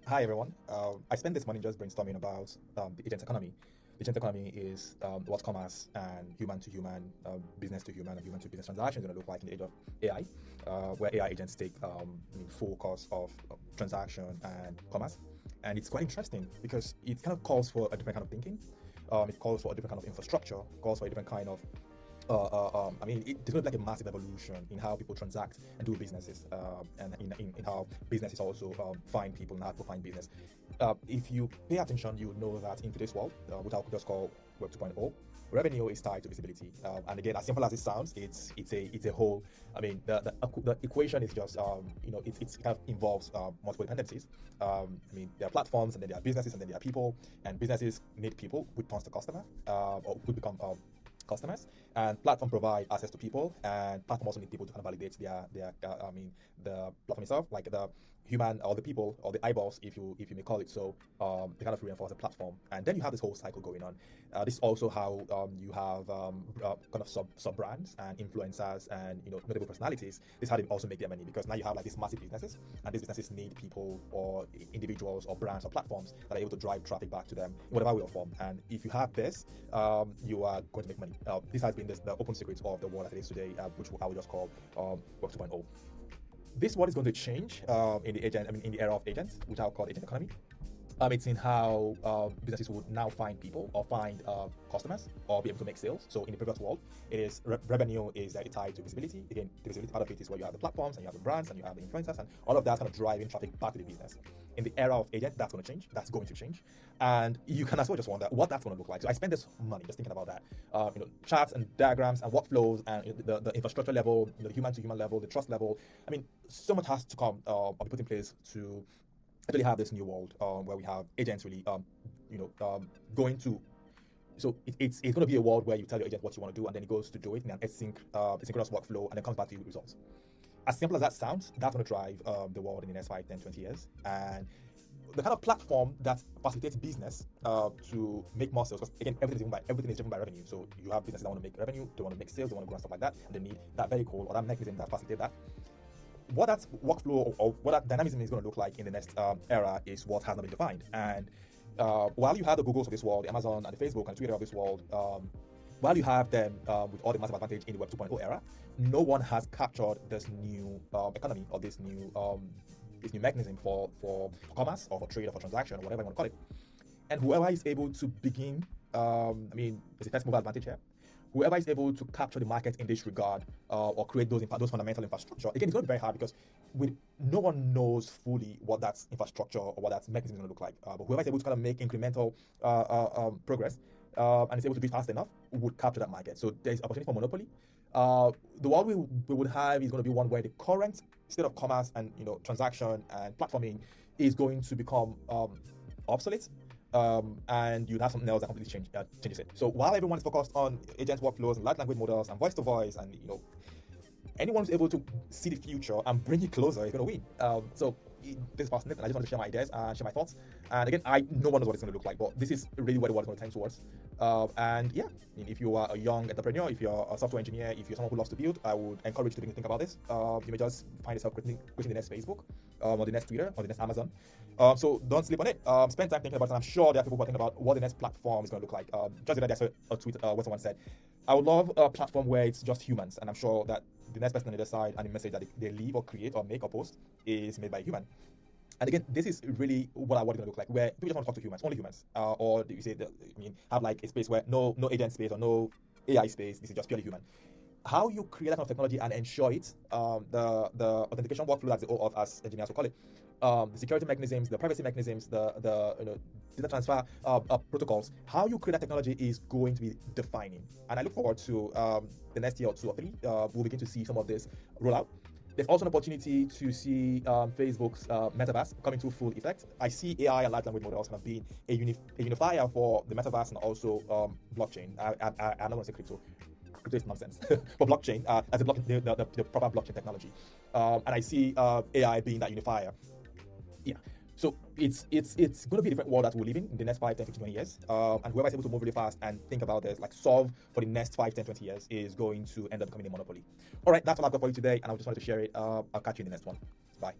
Hi everyone. I spent this morning just brainstorming about the agent economy. The agent economy is what commerce and human to human, business to human, and human to business transactions are going to look like in the age of AI, where AI agents take full course of transaction and commerce. And it's quite interesting because it kind of calls for a different kind of thinking. It calls for a different kind of infrastructure, calls for a different kind of it's going to be like a massive evolution in how people transact and do businesses, and in how businesses also find people and how people find business. If you pay attention, you know that in today's world, what I could just call Web 2.0, revenue is tied to visibility. And again, as simple as it sounds, it's a whole. The equation is just it kind of involves multiple dependencies. There are platforms, and then there are businesses, and then there are people, and businesses need people, which turns to customer, or would become customers, and platform provide access to people, and platform also need people to kind of validate the platform itself, like the human or the people or the eyeballs, if you may call it so. They kind of reinforce the platform, and then you have this whole cycle going on. This is also how you have kind of sub brands and influencers and notable personalities. This is how they also make their money, because now you have like these massive businesses, and these businesses need people or individuals or brands or platforms that are able to drive traffic back to them in whatever way or form. And if you have this, you are going to make money. This has been the open secret of the world that it is today, which I would just call Web 2.0. This world is going to change in the era of agents, which I'll call agent economy. It's in how businesses would now find people or find customers or be able to make sales. So in the previous world, it is revenue is tied to visibility. Again, the visibility part of it is where you have the platforms and you have the brands and you have the influencers, and all of that kind of driving traffic back to the business. In the era of agent, that's going to change. That's going to change, and you can as well just wonder what that's going to look like. So I spent this money just thinking about that. Charts and diagrams and workflows and the infrastructure level, the human to human level, the trust level. So much has to come or be put in place to actually have this new world where we have agents really going to. So it's going to be a world where you tell your agent what you want to do, and then it goes to do it in an asynchronous workflow, and then comes back to you with results. As simple as that sounds, that's going to drive the world in the next 5, 10, 20 years. And the kind of platform that facilitates business to make more sales, because again, everything is driven by revenue. So you have businesses that want to make revenue, they want to make sales, they want to grow and stuff like that, and they need that vehicle or that mechanism that facilitates that. What that workflow or what that dynamism is going to look like in the next era is what has not been defined. And while you have the Googles of this world, the Amazon and the Facebook and Twitter of this world, while you have them with all the massive advantage in the Web 2.0 era, no one has captured this new economy or this new mechanism for commerce or for trade or for transaction or whatever you want to call it. And whoever is able to begin, there's a first mover advantage here. Whoever is able to capture the market in this regard or create those fundamental infrastructure, again, it's going to be very hard because no one knows fully what that infrastructure or what that mechanism is going to look like. But whoever is able to kind of make incremental progress and is able to do it fast enough would capture that market. So there's opportunity for monopoly. The world we would have is going to be one where the current state of commerce and transaction and platforming is going to become obsolete. And you'd have something else that completely changes it. So while everyone is focused on agent workflows and large language models and voice to voice, and anyone who's able to see the future and bring it closer is going to win. This is fascinating. I just want to share my ideas and share my thoughts. And again, no one knows what it's going to look like, but this is really where the world is going to tend towards. If you are a young entrepreneur, if you're a software engineer, if you're someone who loves to build, I would encourage you to think about this. You may just find yourself creating the next Facebook, or the next Twitter, or the next Amazon. So don't sleep on it. Spend time thinking about it. And I'm sure there are people who are thinking about what the next platform is going to look like. Just the there's a tweet where someone said, I would love a platform where it's just humans. And I'm sure that the next person on the other side and the message that they leave or create or make or post is made by a human. And again, this is really what it's going to look like, where people just want to talk to humans, only humans. Or do you say, have like a space where no agent space or no AI space, this is just purely human. How you create that kind of technology and ensure it, the authentication workflow, that's the O of, as engineers will call it, the security mechanisms, the privacy mechanisms, the data transfer protocols, how you create that technology is going to be defining. And I look forward to the next year or 2 or 3, we'll begin to see some of this roll out. There's also an opportunity to see Facebook's metaverse coming to full effect. I see AI and large language models kind of being a unifier for the metaverse and also blockchain. I'm not going to say crypto. Crypto is nonsense. For blockchain, as the proper blockchain technology. And I see AI being that unifier. Yeah. So it's going to be a different world that we're living in the next 5, 10, 15, 20 years. And whoever is able to move really fast and think about this, like solve for the next 5, 10, 20 years is going to end up becoming a monopoly. All right, that's all I've got for you today. And I just wanted to share it. I'll catch you in the next one. Bye.